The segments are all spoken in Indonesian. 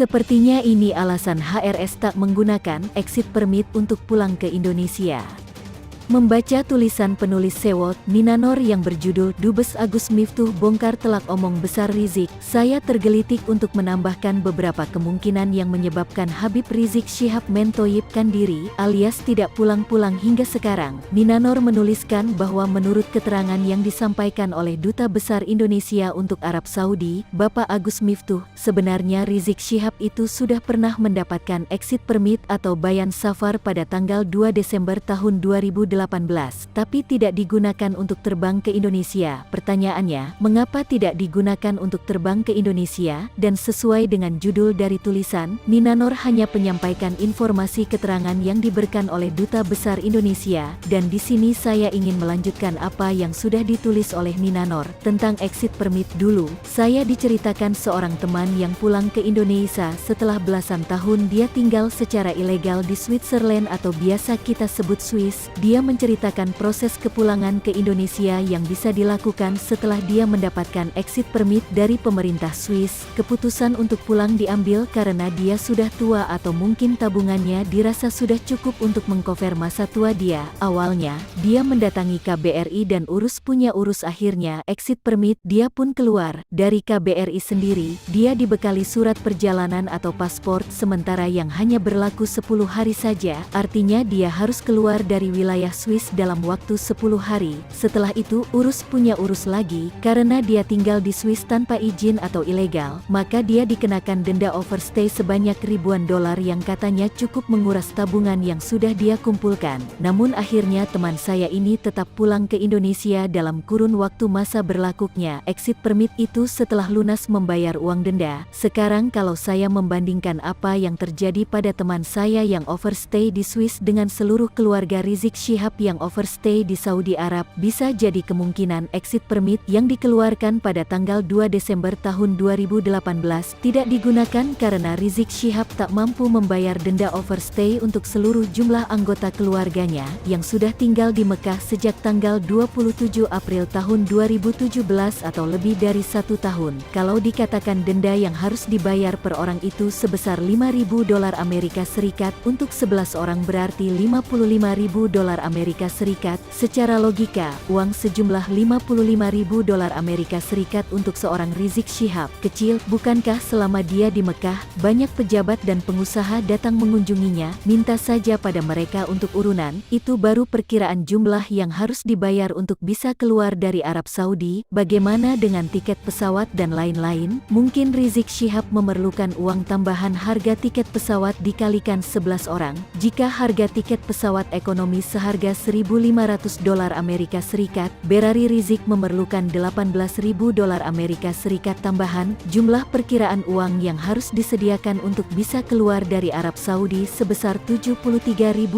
Sepertinya ini alasan HRS tak menggunakan exit permit untuk pulang ke Indonesia. Membaca tulisan penulis Sewot Ninanor yang berjudul Dubes Agus Miftah bongkar telak omong besar Rizik, saya tergelitik untuk menambahkan beberapa kemungkinan yang menyebabkan Habib Rizik Syihab mentoyibkan diri alias tidak pulang-pulang hingga sekarang. Ninanor menuliskan bahwa menurut keterangan yang disampaikan oleh Duta Besar Indonesia untuk Arab Saudi, Bapak Agus Miftah, sebenarnya Rizik Syihab itu sudah pernah mendapatkan exit permit atau bayan safar pada tanggal 2 Desember tahun 2018, tapi tidak digunakan untuk terbang ke Indonesia. Pertanyaannya, mengapa tidak digunakan untuk terbang ke Indonesia? Dan sesuai dengan judul dari tulisan, Ninanor hanya menyampaikan informasi keterangan yang diberikan oleh Duta Besar Indonesia, dan di sini saya ingin melanjutkan apa yang sudah ditulis oleh Ninanor tentang exit permit dulu. Saya diceritakan seorang teman yang pulang ke Indonesia setelah belasan tahun dia tinggal secara ilegal di Switzerland atau biasa kita sebut Swiss. Dia menceritakan proses kepulangan ke Indonesia yang bisa dilakukan setelah dia mendapatkan exit permit dari pemerintah Swiss. Keputusan untuk pulang diambil karena dia sudah tua atau mungkin tabungannya dirasa sudah cukup untuk mengcover masa tua dia. Awalnya, dia mendatangi KBRI dan urus akhirnya exit permit, dia pun keluar. Dari KBRI sendiri, dia dibekali surat perjalanan atau paspor sementara yang hanya berlaku 10 hari saja, artinya dia harus keluar dari wilayah Swiss dalam waktu 10 hari. Setelah itu urus lagi, karena dia tinggal di Swiss tanpa izin atau ilegal, maka dia dikenakan denda overstay sebanyak ribuan dolar yang katanya cukup menguras tabungan yang sudah dia kumpulkan. Namun akhirnya teman saya ini tetap pulang ke Indonesia dalam kurun waktu masa berlakunya exit permit itu setelah lunas membayar uang denda. Sekarang kalau saya membandingkan apa yang terjadi pada teman saya yang overstay di Swiss dengan seluruh keluarga Rizik Syihab yang overstay di Saudi Arab, bisa jadi kemungkinan exit permit yang dikeluarkan pada tanggal 2 Desember tahun 2018 tidak digunakan karena Rizik Syihab tak mampu membayar denda overstay untuk seluruh jumlah anggota keluarganya yang sudah tinggal di Mekah sejak tanggal 27 April tahun 2017 atau lebih dari 1 tahun. Kalau dikatakan denda yang harus dibayar per orang itu sebesar 5.000 dolar Amerika Serikat untuk 11 orang berarti 55.000 dolar Amerika Serikat. Secara logika, uang sejumlah 55.000 dolar Amerika Serikat untuk seorang Rizik Syihab kecil, bukankah? Selama dia di Mekah, banyak pejabat dan pengusaha datang mengunjunginya, minta saja pada mereka untuk urunan, itu baru perkiraan jumlah yang harus dibayar untuk bisa keluar dari Arab Saudi. Bagaimana dengan tiket pesawat dan lain-lain? Mungkin Rizik Syihab memerlukan uang tambahan. Harga tiket pesawat dikalikan 11 orang, jika harga tiket pesawat ekonomi seharga 1.500 dolar Amerika Serikat, berarti Rizik memerlukan 18.000 dolar Amerika Serikat tambahan. Jumlah perkiraan uang yang harus disediakan untuk bisa keluar dari Arab Saudi sebesar 73.000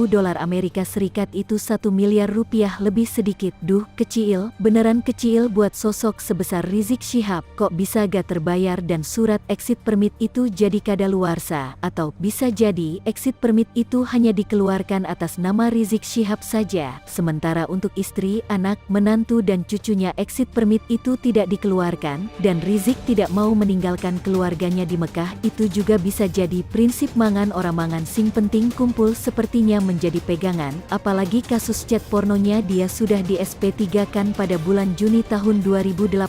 dolar Amerika Serikat itu 1 miliar rupiah lebih sedikit. Duh, kecil, beneran kecil buat sosok sebesar Rizik Syihab. Kok bisa gak terbayar dan surat exit permit itu jadi kadaluarsa? Atau bisa jadi exit permit itu hanya dikeluarkan atas nama Rizik Syihab saja, sementara untuk istri, anak, menantu dan cucunya exit permit itu tidak dikeluarkan, dan Rizik tidak mau meninggalkan keluarganya di Mekah. Itu juga bisa jadi prinsip mangan orang mangan sing penting kumpul sepertinya menjadi pegangan, apalagi kasus chat pornonya dia sudah di SP3 kan pada bulan Juni tahun 2018.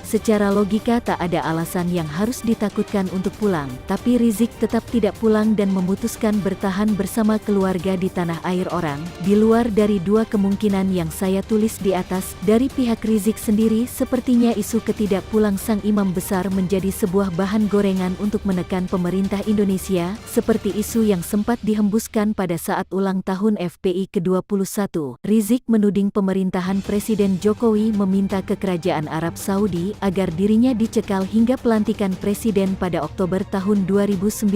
Secara logika tak ada alasan yang harus ditakutkan untuk pulang, tapi Rizik tetap tidak pulang dan memutuskan bertahan bersama keluarga di tanah air orang. Di luar dari dua kemungkinan yang saya tulis di atas, dari pihak Rizik sendiri sepertinya isu ketidakpulang sang imam besar menjadi sebuah bahan gorengan untuk menekan pemerintah Indonesia, seperti isu yang sempat dihembuskan pada saat ulang tahun FPI ke-21. Rizik menuding pemerintahan Presiden Jokowi meminta ke Kerajaan Arab Saudi agar dirinya dicekal hingga pelantikan presiden pada Oktober tahun 2019.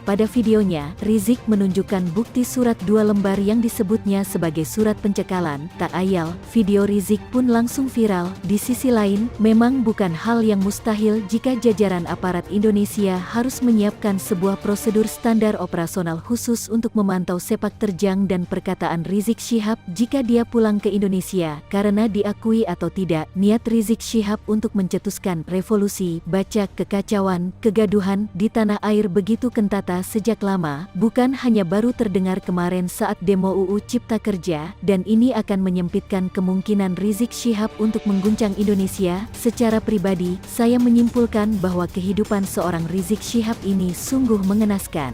Pada videonya, Rizik menunjukkan bukti surat 2 lembar yang disebutnya sebagai surat pencekalan. Tak ayal, video Rizik pun langsung viral. Di sisi lain, memang bukan hal yang mustahil jika jajaran aparat Indonesia harus menyiapkan sebuah prosedur standar operasional khusus untuk memantau sepak terjang dan perkataan Rizik Syihab jika dia pulang ke Indonesia, karena diakui atau tidak, niat Rizik Syihab untuk mencetuskan revolusi, baca kekacauan, kegaduhan di tanah air begitu kentata sejak lama, bukan hanya baru terdengar kemarin saat demo UU Cipta Kerja, dan ini akan menyempitkan kemungkinan Rizik Syihab untuk mengguncang Indonesia. Secara pribadi, saya menyimpulkan bahwa kehidupan seorang Rizik Syihab ini sungguh mengenaskan.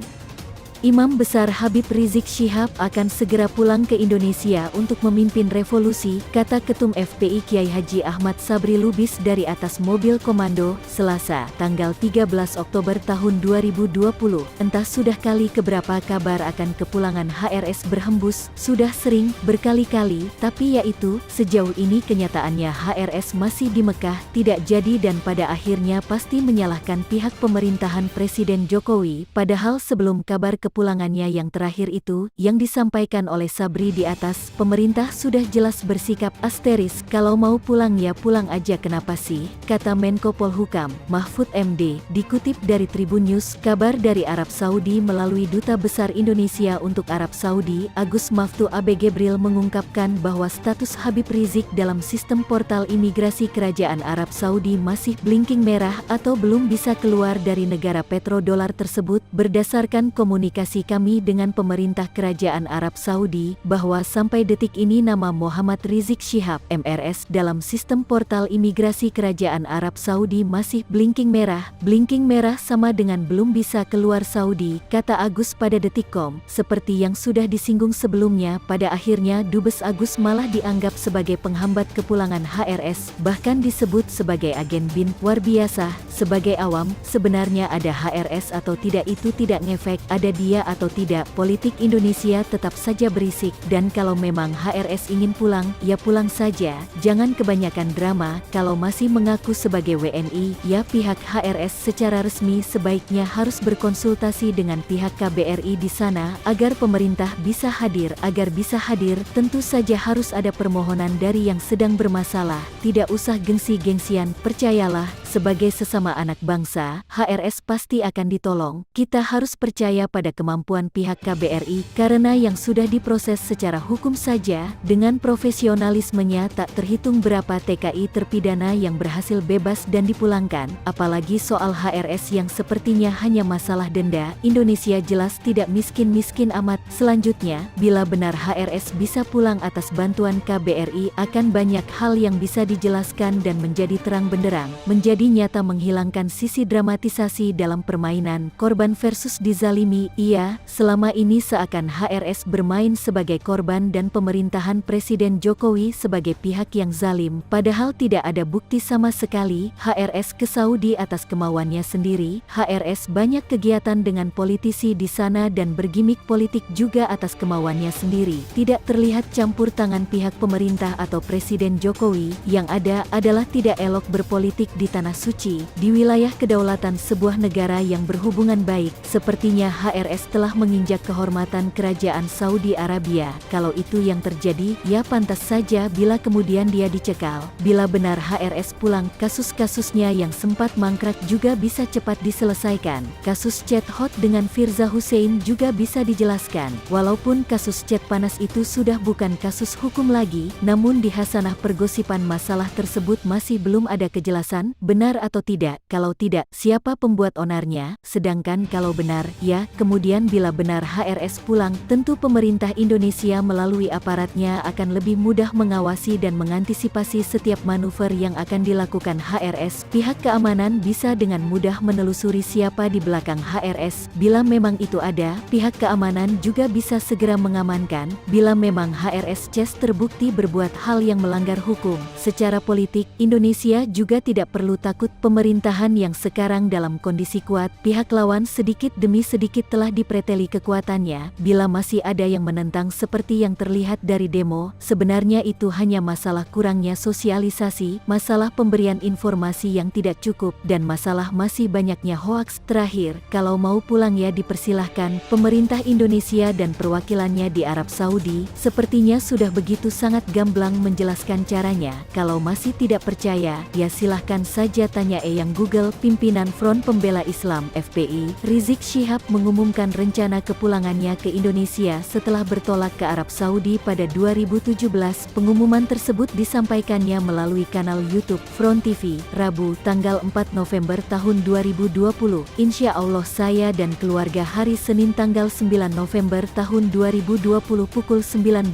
Imam Besar Habib Rizik Syihab akan segera pulang ke Indonesia untuk memimpin revolusi, kata Ketum FPI Kiai Haji Ahmad Sabri Lubis dari atas mobil komando, Selasa, tanggal 13 Oktober tahun 2020. Entah sudah kali keberapa kabar akan kepulangan HRS berhembus, sudah sering, berkali-kali, tapi yaitu, sejauh ini kenyataannya HRS masih di Mekah, tidak jadi dan pada akhirnya pasti menyalahkan pihak pemerintahan Presiden Jokowi, padahal sebelum kabar kepulangannya yang terakhir itu, yang disampaikan oleh Sabri di atas, pemerintah sudah jelas bersikap asteris, kalau mau pulang ya pulang aja kenapa sih, kata Menko Polhukam, Mahfud MD, dikutip dari Tribun News, kabar dari Arab Saudi melalui Duta Besar Indonesia untuk Arab Saudi, Agus Maftu Abe Gebril mengungkapkan bahwa status Habib Rizik dalam sistem portal imigrasi Kerajaan Arab Saudi masih blinking merah atau belum bisa keluar dari negara petrodolar tersebut, berdasarkan komunikasi kami dengan pemerintah Kerajaan Arab Saudi, bahwa sampai detik ini nama Muhammad Rizik Syihab, MRS, dalam sistem portal imigrasi Kerajaan Arab Saudi masih blinking merah sama dengan belum bisa keluar Saudi, kata Agus pada Detikcom. Seperti yang sudah disinggung sebelumnya, pada akhirnya Dubes Agus malah dianggap sebagai penghambat kepulangan HRS, bahkan disebut sebagai agen BIN. Luar biasa, sebagai awam, sebenarnya ada HRS atau tidak itu tidak ngefek, ada dia atau tidak, politik Indonesia tetap saja berisik, dan kalau memang HRS ingin pulang, ya pulang saja, jangan kebanyakan drama. Kalau masih mengaku sebagai WNI, ya pihak HRS secara resmi sebaiknya harus berkonsultasi dengan pihak KBRI di sana, agar pemerintah bisa hadir. Agar bisa hadir, tentu saja harus ada permohonan dari yang sedang bermasalah, tidak usah gengsi-gengsian, percayalah, sebagai sesama anak bangsa, HRS pasti akan ditolong. Kita harus percaya pada kemampuan pihak KBRI, karena yang sudah diproses secara hukum saja, dengan profesionalismenya tak terhitung berapa TKI terpidana yang berhasil bebas dan dipulangkan, apalagi soal HRS yang sepertinya hanya masalah denda. Indonesia jelas tidak miskin-miskin amat. Selanjutnya, bila benar HRS bisa pulang atas bantuan KBRI, akan banyak hal yang bisa dijelaskan dan menjadi terang benderang, menjadi nyata menghilangkan sisi dramatisasi dalam permainan korban versus dizalimi. Iya, selama ini seakan HRS bermain sebagai korban dan pemerintahan Presiden Jokowi sebagai pihak yang zalim, padahal tidak ada bukti sama sekali. HRS ke Saudi atas kemauannya sendiri, HRS banyak kegiatan dengan politisi di sana dan bergimik politik juga atas kemauannya sendiri. Tidak terlihat campur tangan pihak pemerintah atau Presiden Jokowi, yang ada adalah tidak elok berpolitik di tanah suci, di wilayah kedaulatan sebuah negara yang berhubungan baik. Sepertinya HRS telah menginjak kehormatan Kerajaan Saudi Arabia. Kalau itu yang terjadi, ya pantas saja bila kemudian dia dicekal. Bila benar HRS pulang, kasus-kasusnya yang sempat mangkrak juga bisa cepat diselesaikan. Kasus chat hot dengan Firza Hussein juga bisa dijelaskan. Walaupun kasus chat panas itu sudah bukan kasus hukum lagi, namun di hasanah pergosipan masalah tersebut masih belum ada kejelasan, benar atau tidak. Kalau tidak, siapa pembuat onarnya? Sedangkan kalau benar, ya, kemudian bila benar HRS pulang, tentu pemerintah Indonesia melalui aparatnya akan lebih mudah mengawasi dan mengantisipasi setiap manuver yang akan dilakukan HRS. Pihak keamanan bisa dengan mudah menelusuri siapa di belakang HRS. Bila memang itu ada, pihak keamanan juga bisa segera mengamankan. Bila memang HRS terbukti berbuat hal yang melanggar hukum, secara politik, Indonesia juga tidak perlu takut pemerintahan yang sekarang dalam kondisi kuat, pihak lawan sedikit demi sedikit telah dipreteli kekuatannya. Bila masih ada yang menentang seperti yang terlihat dari demo, sebenarnya itu hanya masalah kurangnya sosialisasi, masalah pemberian informasi yang tidak cukup, dan masalah masih banyaknya hoaks. Terakhir, kalau mau pulang ya dipersilahkan. Pemerintah Indonesia dan perwakilannya di Arab Saudi sepertinya sudah begitu sangat gamblang menjelaskan caranya. Kalau masih tidak percaya, ya silahkan saja tanya Eyang Google. Pimpinan Front Pembela Islam (FPI), Rizik Syihab mengumumkan rencana kepulangannya ke Indonesia setelah bertolak ke Arab Saudi pada 2017. Pengumuman tersebut disampaikannya melalui kanal YouTube Front TV, Rabu, tanggal 4 November tahun 2020. Insya Allah saya dan keluarga hari Senin tanggal 9 November tahun 2020 pukul 19.30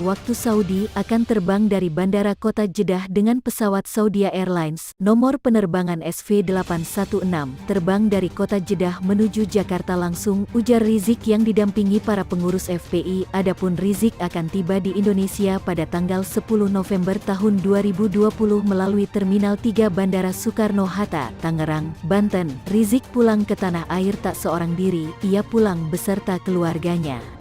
waktu Saudi akan terbang dari Bandara Kota Jeddah dengan pesawat Saudia Airlines, nomor penerbangan SV816, terbang dari Kota Jeddah menuju Jakarta langsung, ujar Rizik yang didampingi para pengurus FPI. Adapun Rizik akan tiba di Indonesia pada tanggal 10 November tahun 2020 melalui Terminal 3 Bandara Soekarno-Hatta, Tangerang, Banten. Rizik pulang ke tanah air tak seorang diri, ia pulang beserta keluarganya.